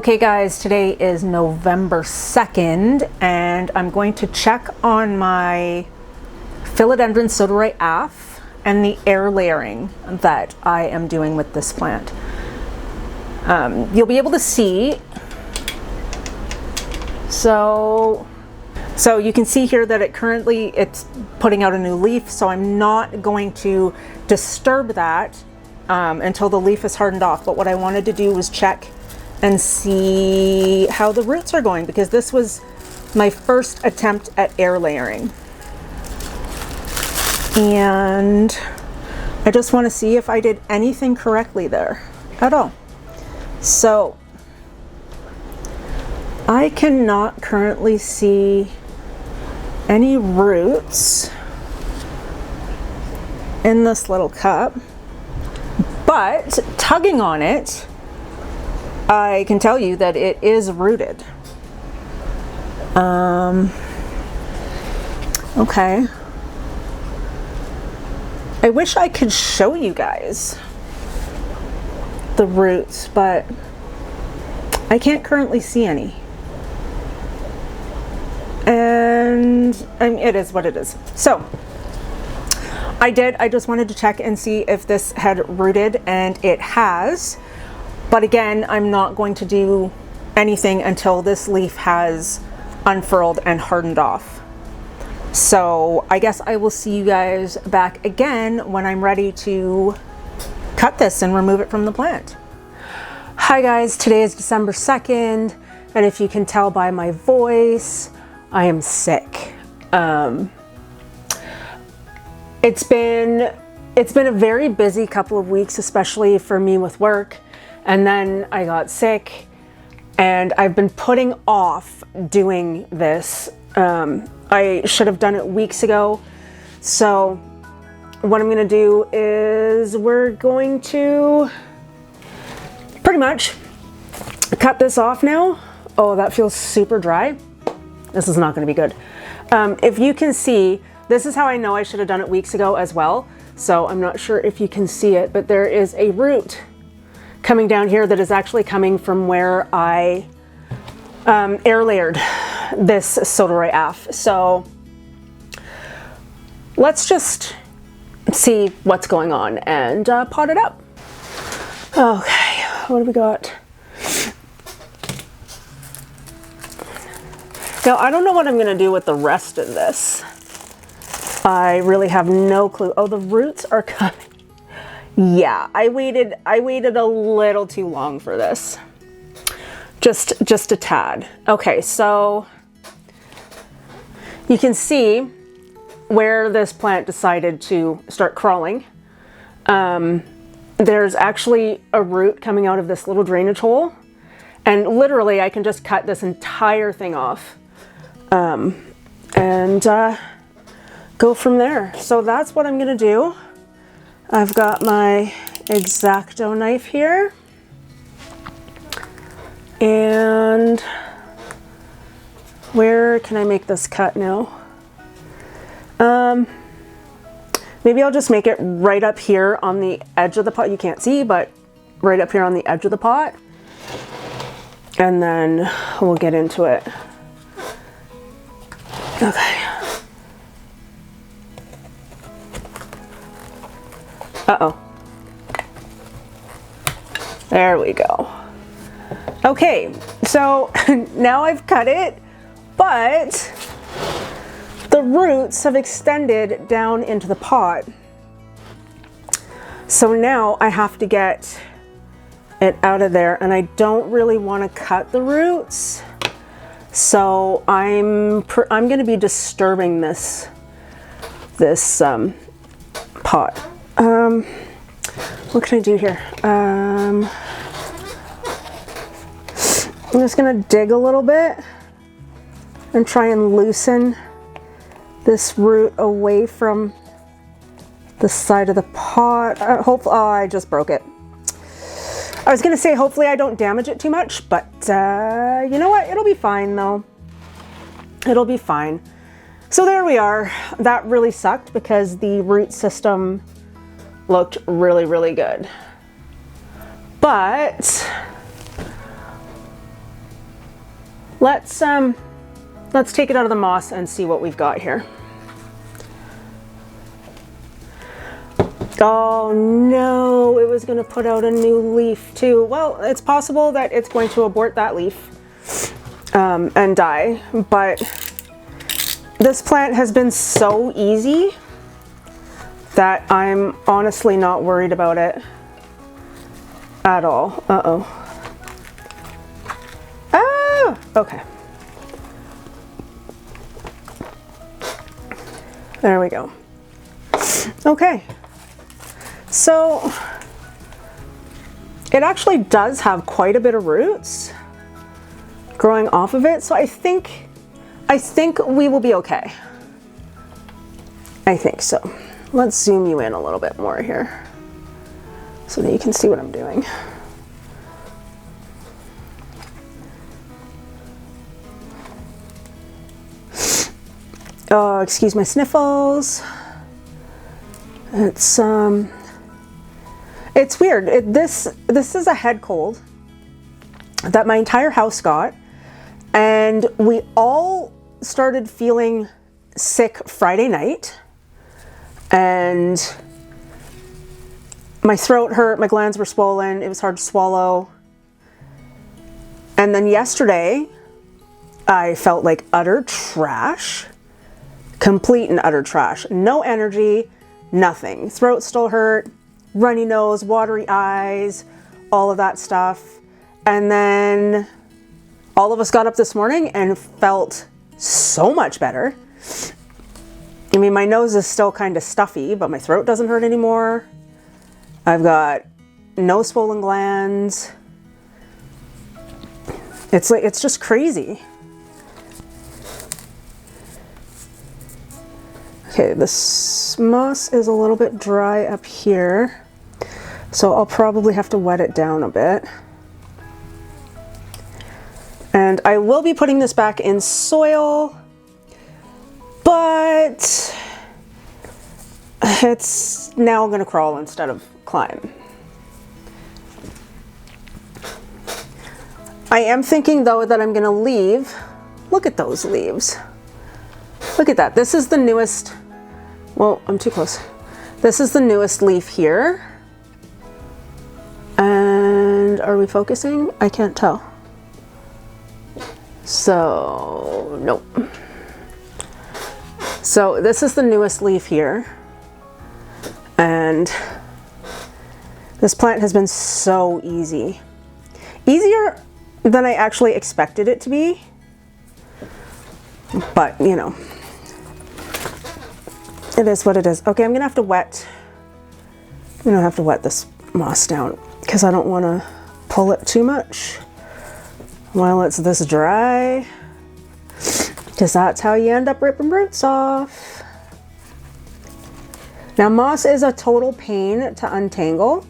Okay guys, today is November 2nd and I'm going to check on my Philodendron Sodiroi AF and the air layering that I am doing with this plant. You'll be able to see, so you can see here that it's putting out a new leaf, so I'm not going to disturb that until the leaf is hardened off. But what I wanted to do was check and see how the roots are going, because this was my first attempt at air layering. And I just want to see if I did anything correctly there at all. So I cannot currently see any roots in this little cup, but tugging on it, I can tell you that it is rooted. Okay. I wish I could show you guys the roots, but I can't currently see any. And I mean, it is what it is. So I just wanted to check and see if this had rooted, and it has. But again, I'm not going to do anything until this leaf has unfurled and hardened off. So I guess I will see you guys back again when I'm ready to cut this and remove it from the plant. Hi guys, today is December 2nd, and if you can tell by my voice, I am sick. It's been a very busy couple of weeks, especially for me with work. And then I got sick, and I've been putting off doing this. I should have done it weeks ago. So what I'm going to do is we're going to pretty much cut this off now. Oh, that feels super dry. This is not going to be good. If you can see, this is how I know I should have done it weeks ago as well. So I'm not sure if you can see it, but there is a root coming down here that is actually coming from where I air layered this Sodiroi AF. So let's just see what's going on and pot it up. Okay, what do we got? Now, I don't know what I'm gonna do with the rest of this. I really have no clue. Oh, the roots are coming. Yeah, I waited a little too long for this. Just a tad. Okay, so you can see where this plant decided to start crawling. There's actually a root coming out of this little drainage hole, and literally I can just cut this entire thing off and go from there. So that's what I'm gonna do. I've got my X-Acto knife here, and where can I make this cut now? Maybe I'll just make it right up here on the edge of the pot. You can't see, but right up here on the edge of the pot, and then we'll get into it. Okay. Uh-oh. There we go. Okay, so now I've cut it, but the roots have extended down into the pot. So now I have to get it out of there, and I don't really want to cut the roots. So I'm going to be disturbing this pot. What can I do here? I'm just gonna dig a little bit and try and loosen this root away from the side of the pot. Hopefully, oh, I just broke it. I was gonna say hopefully I don't damage it too much, but you know what? It'll be fine though. It'll be fine. So there we are. That really sucked because the root system looked really, really good. But let's take it out of the moss and see what we've got here. Oh no, it was gonna put out a new leaf too. Well, it's possible that it's going to abort that leaf and die, but this plant has been so easy that I'm honestly not worried about it at all. Uh-oh. Ah, okay. There we go. Okay. So it actually does have quite a bit of roots growing off of it. So I think we will be okay. I think so. Let's zoom you in a little bit more here so that you can see what I'm doing. Oh, excuse my sniffles. It's weird. This is a head cold that my entire house got, and we all started feeling sick Friday night, and my throat hurt, my glands were swollen, it was hard to swallow. And then yesterday I felt like utter trash, complete and utter trash, no energy, nothing. Throat still hurt, runny nose, watery eyes, all of that stuff. And then all of us got up this morning and felt so much better. I mean, my nose is still kind of stuffy, but my throat doesn't hurt anymore. I've got no swollen glands. It's just crazy. Okay, this moss is a little bit dry up here, so I'll probably have to wet it down a bit. And I will be putting this back in soil, but it's now going to crawl instead of climb. I am thinking though that I'm going to leave, look at those leaves. Look at that. This is the newest, well, I'm too close. This is the newest leaf here. And are we focusing? I can't tell. So, nope. So this is the newest leaf here. And this plant has been so easy. Easier than I actually expected it to be. But, you know, it is what it is. Okay, I'm gonna have to wet this moss down because I don't want to pull it too much while it's this dry, because that's how you end up ripping roots off. Now, moss is a total pain to untangle,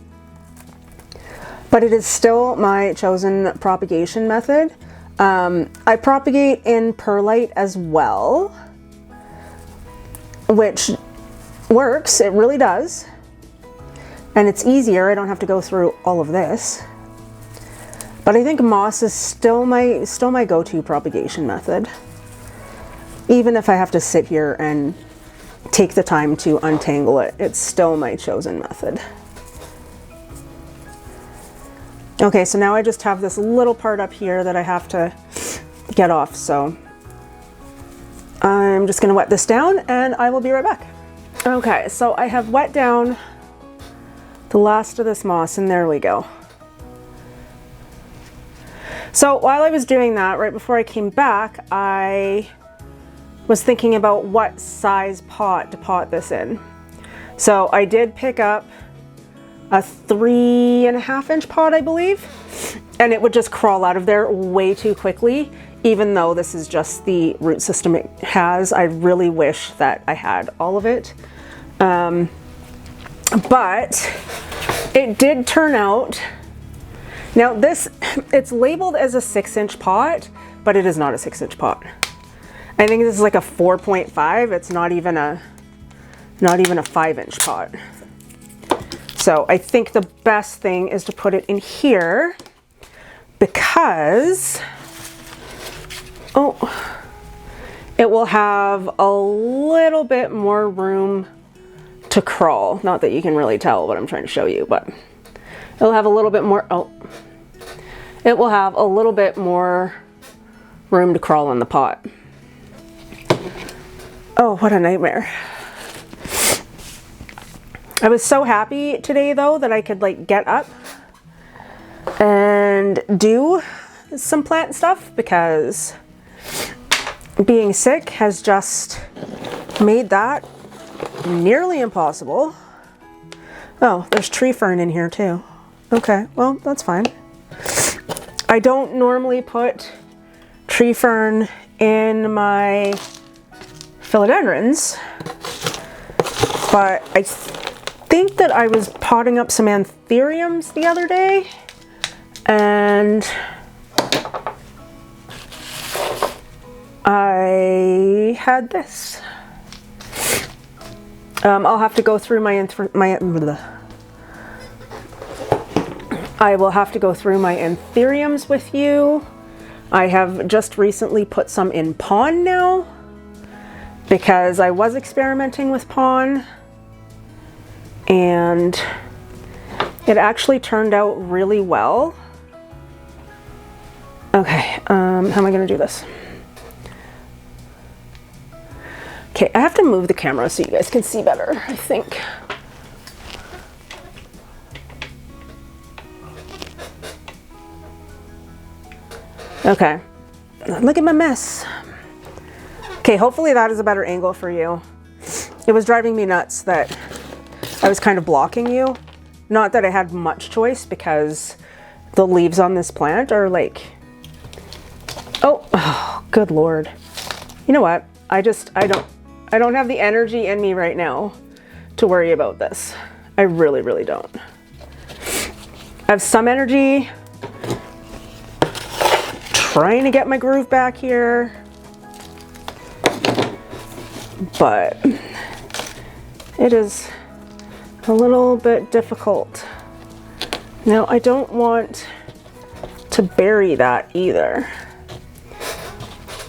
but it is still my chosen propagation method. I propagate in perlite as well, which works, it really does. And it's easier, I don't have to go through all of this. But I think moss is still my go-to propagation method. Even if I have to sit here and take the time to untangle it, it's still my chosen method. Okay, so now I just have this little part up here that I have to get off, so I'm just gonna wet this down and I will be right back. Okay, so I have wet down the last of this moss, and there we go. So while I was doing that, right before I came back, I was thinking about what size pot to pot this in. So I did pick up a 3.5 inch pot, I believe, and it would just crawl out of there way too quickly. Even though this is just the root system it has, I really wish that I had all of it. But it did turn out. Now this, it's labeled as a 6-inch pot, but it is not a 6-inch pot. I think this is like a 4.5. It's not even a 5-inch pot. So I think the best thing is to put it in here because oh, it will have a little bit more room to crawl. Not that you can really tell what I'm trying to show you, but it'll have a little bit more, oh, it will have a little bit more room to crawl in the pot. Oh, what a nightmare. I was so happy today though that I could like get up and do some plant stuff, because being sick has just made that nearly impossible. Oh, there's tree fern in here too. Okay, well, that's fine. I don't normally put tree fern in my philodendrons, but I think that I was potting up some anthuriums the other day, and I had this. I'll have to go through I will have to go through my anthuriums with you. I have just recently put some in pon now, because I was experimenting with pon, and it actually turned out really well. Okay, how am I gonna do this? Okay, I have to move the camera so you guys can see better, I think. Okay, look at my mess. Okay, hopefully that is a better angle for you. It was driving me nuts that I was kind of blocking you. Not that I had much choice, because the leaves on this plant are like, oh, good Lord. You know what? I don't have the energy in me right now to worry about this. I really, really don't. I have some energy trying to get my groove back here, but it is a little bit difficult. Now, I don't want to bury that either,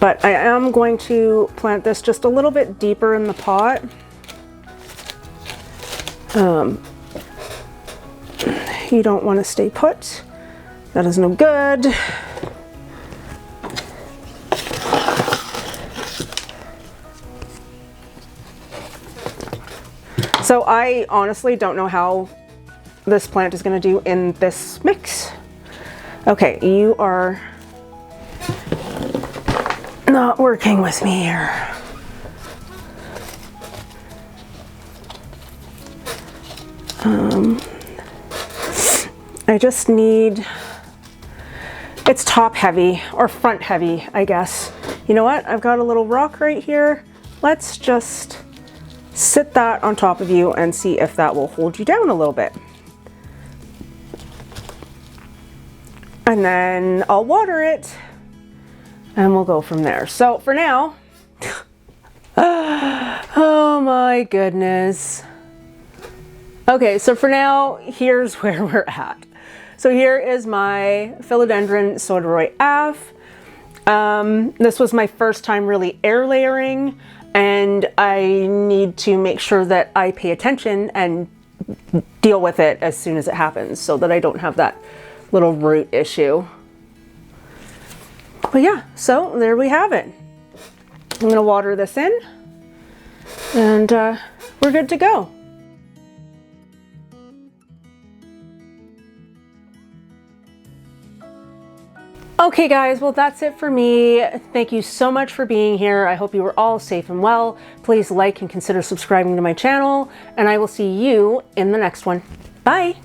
but I am going to plant this just a little bit deeper in the pot. You don't want to stay put. That is no good. So I honestly don't know how this plant is going to do in this mix. Okay, you are not working with me here. I just need, it's top heavy or front heavy, I guess. You know what? I've got a little rock right here. Let's just sit that on top of you and see if that will hold you down a little bit. And then I'll water it and we'll go from there. So for now, oh my goodness. Okay, so for now, here's where we're at. So here is my Philodendron Sodiroi Af. This was my first time really air layering, and I need to make sure that I pay attention and deal with it as soon as it happens so that I don't have that little root issue. But yeah, so there we have it. I'm gonna water this in and we're good to go. Okay guys, well that's it for me. Thank you so much for being here. I hope you were all safe and well. Please like and consider subscribing to my channel, and I will see you in the next one. Bye!